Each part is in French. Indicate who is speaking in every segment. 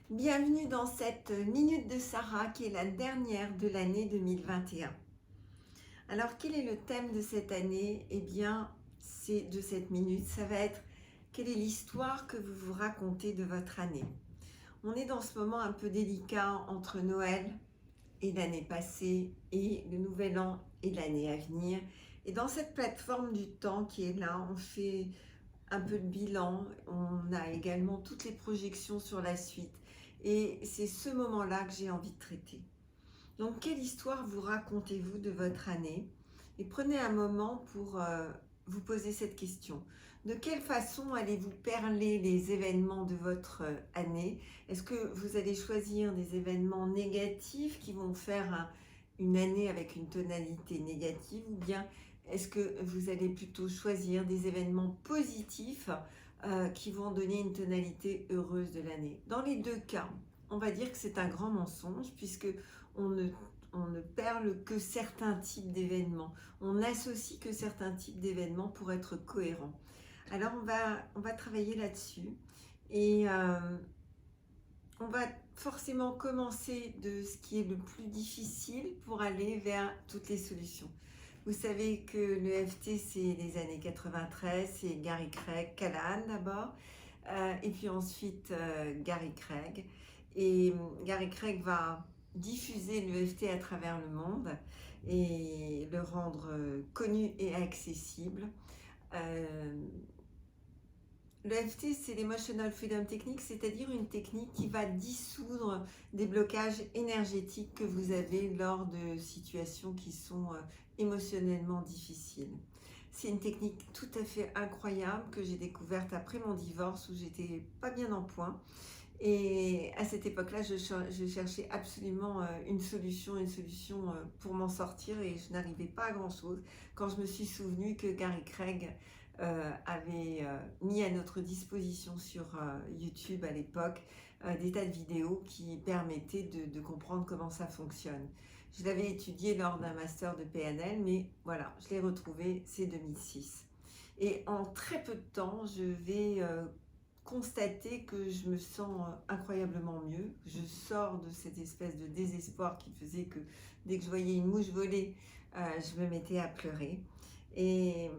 Speaker 1: Bienvenue dans cette Minute de Sarah qui est la dernière de l'année 2021. Alors quel est le thème de cette année? Eh bien, c'est de cette minute, ça va être quelle est l'histoire que vous vous racontez de votre année? On est dans ce moment un peu délicat entre Noël et l'année passée et le nouvel an et l'année à venir. Et dans cette plateforme du temps qui est là, on fait un peu de bilan, on a également toutes les projections sur la suite. Et c'est ce moment-là que j'ai envie de traiter. Donc, quelle histoire vous racontez-vous de votre année? Et prenez un moment pour vous poser cette question. De quelle façon allez-vous perler les événements de votre année? Est-ce que vous allez choisir des événements négatifs qui vont faire une année avec une tonalité négative, ou bien est-ce que vous allez plutôt choisir des événements positifs qui vont donner une tonalité heureuse de l'année? Dans les deux cas, on va dire que c'est un grand mensonge puisque on ne, on ne perle que certains types d'événements. On n'associe que certains types d'événements pour être cohérent. Alors on va travailler là-dessus et on va forcément commencer de ce qui est le plus difficile pour aller vers toutes les solutions. Vous savez que le FT, c'est les années 93, c'est Gary Craig, Callahan d'abord, et puis ensuite Gary Craig. Et Gary Craig va diffuser le FT à travers le monde et le rendre connu et accessible. Euh, L'EFT, c'est l'Emotional Freedom Technique, c'est-à-dire une technique qui va dissoudre des blocages énergétiques que vous avez lors de situations qui sont émotionnellement difficiles. C'est une technique tout à fait incroyable que j'ai découverte après mon divorce où j'étais pas bien en point. Et à cette époque-là, je cherchais absolument une solution pour m'en sortir et je n'arrivais pas à grand-chose quand je me suis souvenu que Gary Craig avait mis à notre disposition sur YouTube à l'époque des tas de vidéos qui permettaient de comprendre comment ça fonctionne. Je l'avais étudié lors d'un master de PNL, mais voilà, je l'ai retrouvé, c'est 2006. Et en très peu de temps, je vais constater que je me sens incroyablement mieux. Je sors de cette espèce de désespoir qui faisait que dès que je voyais une mouche voler, je me mettais à pleurer. Et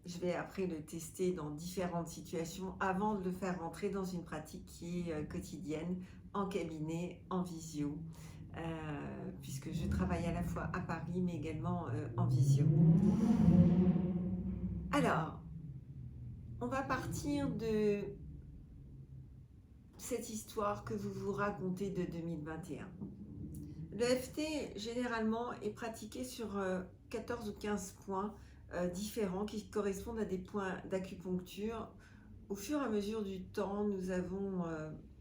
Speaker 1: je vais après le tester dans différentes situations avant de le faire rentrer dans une pratique qui est quotidienne, en cabinet, en visio, puisque je travaille à la fois à Paris mais également en visio. Alors, on va partir de cette histoire que vous vous racontez de 2021. L'EFT, généralement, est pratiqué sur 14 ou 15 points différents qui correspondent à des points d'acupuncture. Au fur et à mesure du temps, nous avons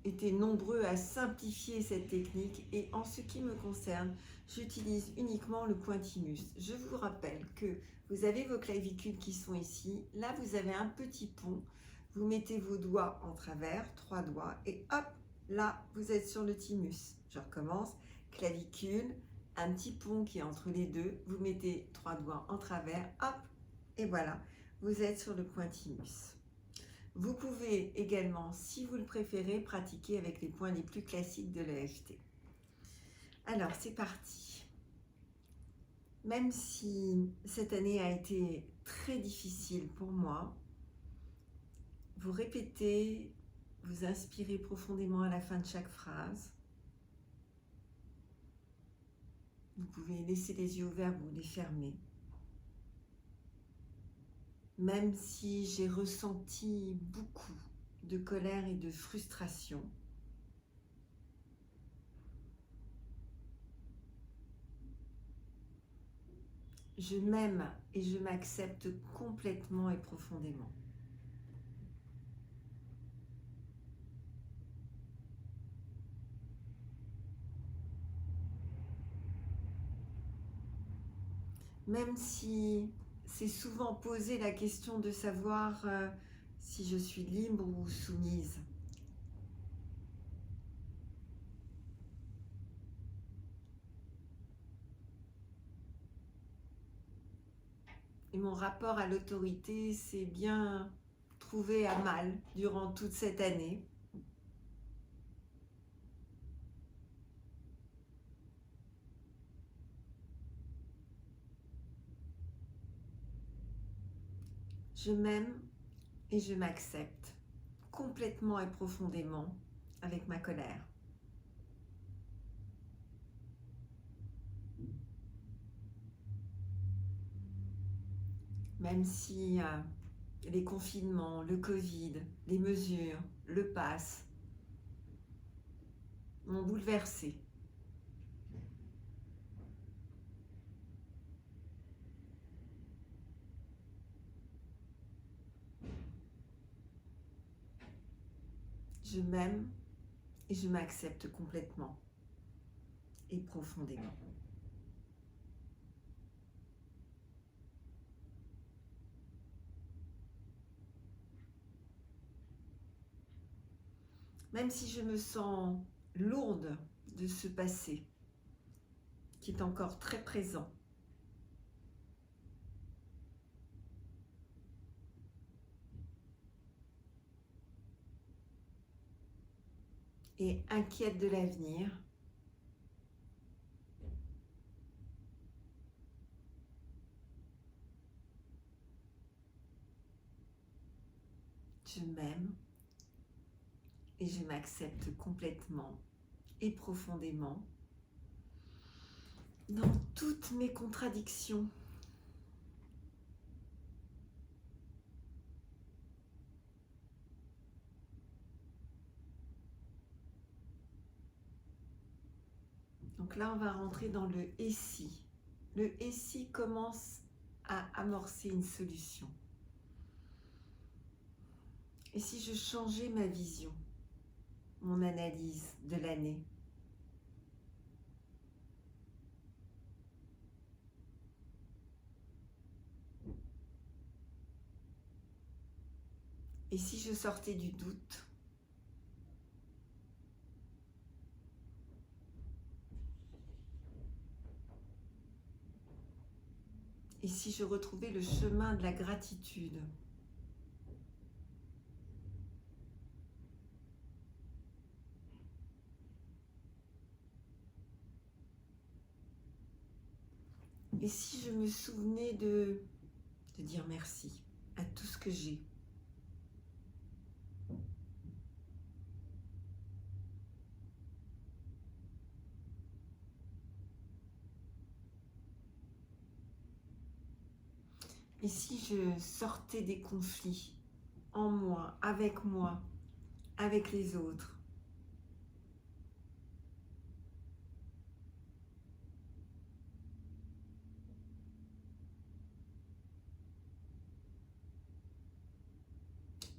Speaker 1: été nombreux à simplifier cette technique et en ce qui me concerne, j'utilise uniquement le pointimus. Je vous rappelle que vous avez vos clavicules qui sont ici. Là, vous avez un petit pont. Vous mettez vos doigts en travers, 3 doigts, et hop, là, vous êtes sur le thymus. Je recommence. Clavicule, un petit pont qui est entre les deux. Vous mettez 3 doigts en travers, hop, et voilà, vous êtes sur le pointimus. Vous pouvez également, si vous le préférez, pratiquer avec les points les plus classiques de l'EFT. Alors, c'est parti. Même si cette année a été très difficile pour moi, vous répétez, vous inspirez profondément à la fin de chaque phrase. Vous pouvez laisser les yeux ouverts ou les fermer. Même si j'ai ressenti beaucoup de colère et de frustration, je m'aime et je m'accepte complètement et profondément. Même si c'est souvent posé la question de savoir si je suis libre ou soumise. Et mon rapport à l'autorité s'est bien trouvé à mal durant toute cette année. Je m'aime et je m'accepte complètement et profondément avec ma colère. Même si les confinements, le Covid, les mesures, le pass m'ont bouleversée. Je m'aime et je m'accepte complètement et profondément. Même si je me sens lourde de ce passé qui est encore très présent. Et inquiète de l'avenir, je m'aime et je m'accepte complètement et profondément dans toutes mes contradictions. Donc là, on va rentrer dans le « et si ». Le « et si » commence à amorcer une solution. Et si je changeais ma vision, mon analyse de l'année? Et si je sortais du doute? Et si je retrouvais le chemin de la gratitude? Et si je me souvenais de dire merci à tout ce que j'ai? Et si je sortais des conflits en moi, avec les autres?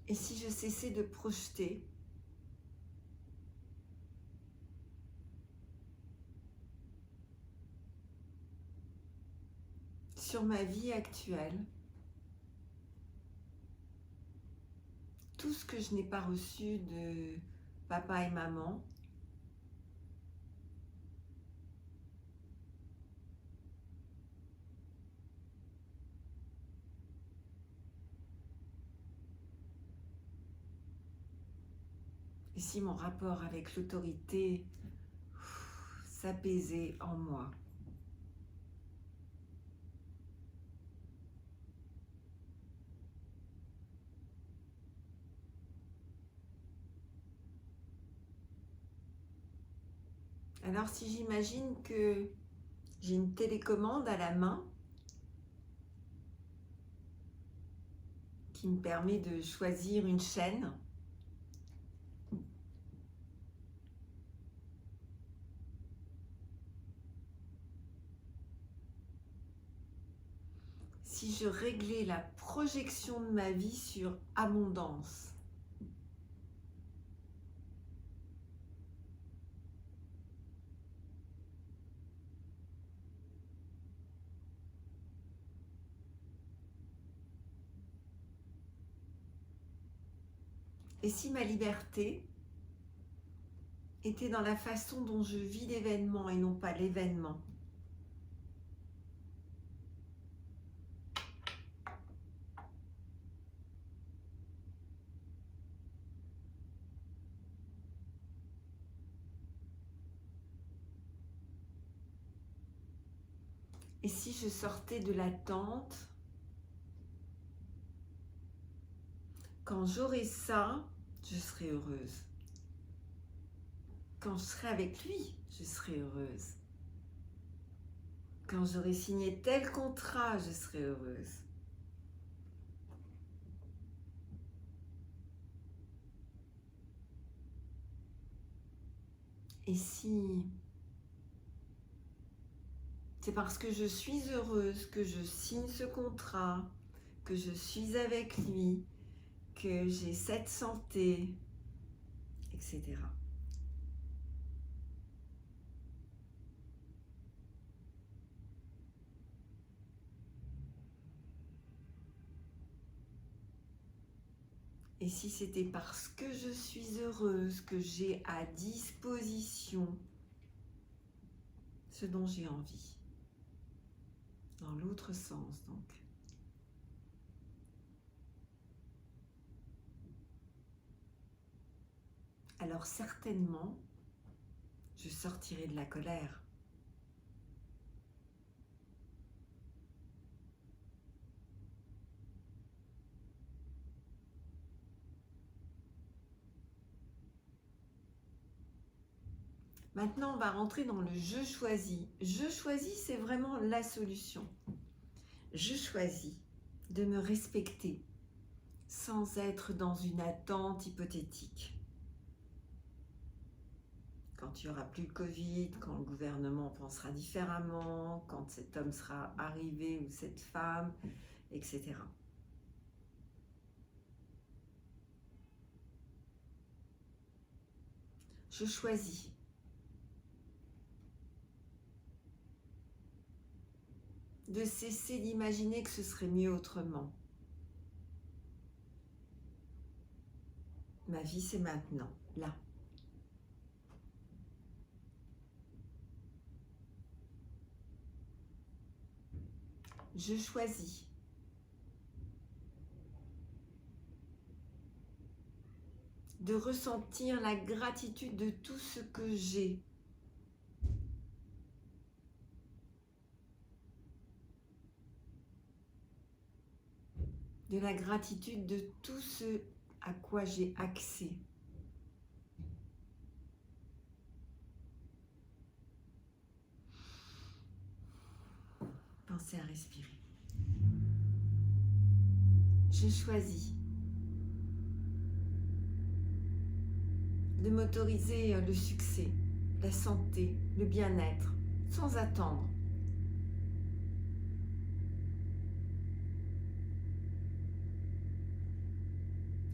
Speaker 1: Et si je cessais de projeter sur ma vie actuelle tout ce que je n'ai pas reçu de papa et maman, et si mon rapport avec l'autorité s'apaisait en moi? Alors si j'imagine que j'ai une télécommande à la main qui me permet de choisir une chaîne, si je réglais la projection de ma vie sur abondance, et si ma liberté était dans la façon dont je vis l'événement et non pas l'événement? Et si je sortais de l'attente Quand j'aurai ça, je serai heureuse. Quand je serai avec lui, je serai heureuse. Quand j'aurai signé tel contrat, je serai heureuse. Et si c'est parce que je suis heureuse que je signe ce contrat, que je suis avec lui, que j'ai cette santé, etc. Et si c'était parce que je suis heureuse que j'ai à disposition ce dont j'ai envie, dans l'autre sens donc. Alors certainement, je sortirai de la colère. Maintenant, on va rentrer dans le je choisis. Je choisis, c'est vraiment la solution. Je choisis de me respecter sans être dans une attente hypothétique. Quand il n'y aura plus le Covid, quand le gouvernement pensera différemment, quand cet homme sera arrivé ou cette femme, etc. Je choisis de cesser d'imaginer que ce serait mieux autrement. Ma vie, c'est maintenant, là. Je choisis de ressentir la gratitude de tout ce que j'ai. De la gratitude de tout ce à quoi j'ai accès. Pensez à respirer. Je choisis de m'autoriser le succès, la santé, le bien-être, sans attendre.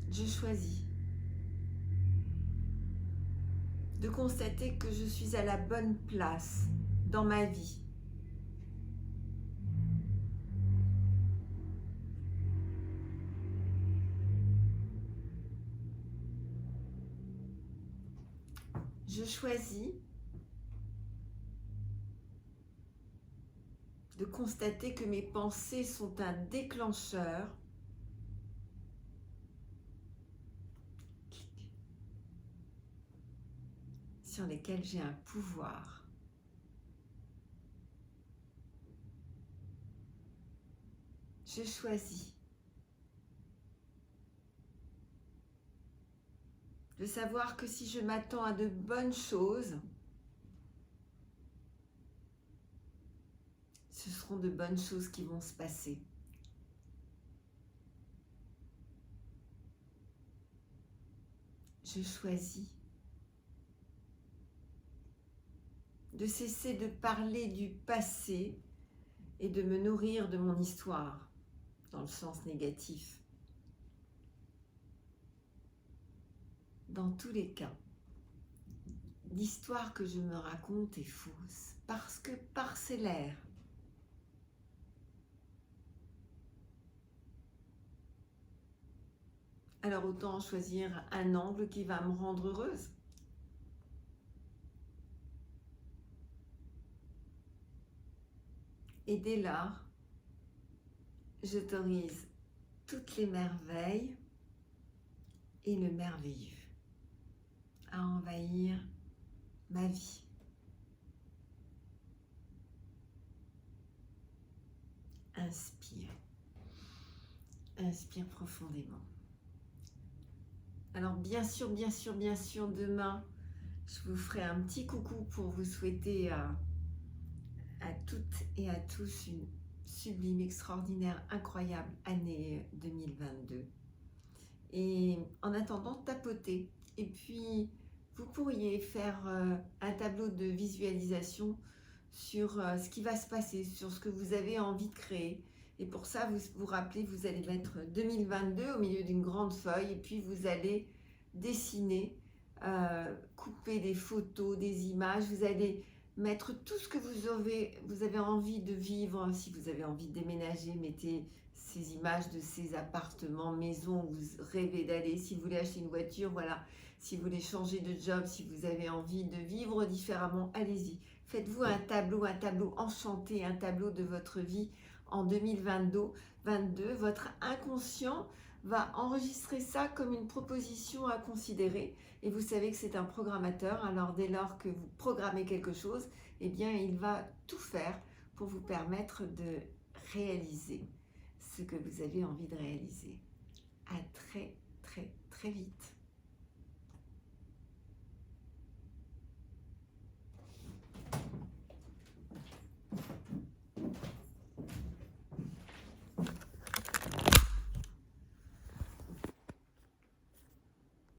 Speaker 1: Je choisis de constater que je suis à la bonne place dans ma vie. Je choisis de constater que mes pensées sont un déclencheur sur lesquels j'ai un pouvoir. Je choisis de savoir que si je m'attends à de bonnes choses, ce seront de bonnes choses qui vont se passer. Je choisis de cesser de parler du passé et de me nourrir de mon histoire, dans le sens négatif. Dans tous les cas, l'histoire que je me raconte est fausse, parce que parcellaire. Alors autant choisir un angle qui va me rendre heureuse. Et dès lors, j'autorise toutes les merveilles et le merveilleux à envahir ma vie. Inspire. Inspire profondément. Alors bien sûr, demain, je vous ferai un petit coucou pour vous souhaiter à toutes et à tous une sublime, extraordinaire, incroyable année 2022. Et en attendant, tapotez. Et puis, vous pourriez faire un tableau de visualisation sur ce qui va se passer, sur ce que vous avez envie de créer. Et pour ça, vous vous rappelez, vous allez mettre 2022 au milieu d'une grande feuille et puis vous allez dessiner, couper des photos, des images. Vous allez mettre tout ce que vous avez envie de vivre. Si vous avez envie de déménager, mettez ces images de ces appartements, maisons où vous rêvez d'aller. Si vous voulez acheter une voiture, voilà. Si vous voulez changer de job, si vous avez envie de vivre différemment, allez-y. Faites-vous un tableau enchanté, un tableau de votre vie en 2022. Votre inconscient va enregistrer ça comme une proposition à considérer. Et vous savez que c'est un programmateur. Alors dès lors que vous programmez quelque chose, eh bien il va tout faire pour vous permettre de réaliser ce que vous avez envie de réaliser. À très vite.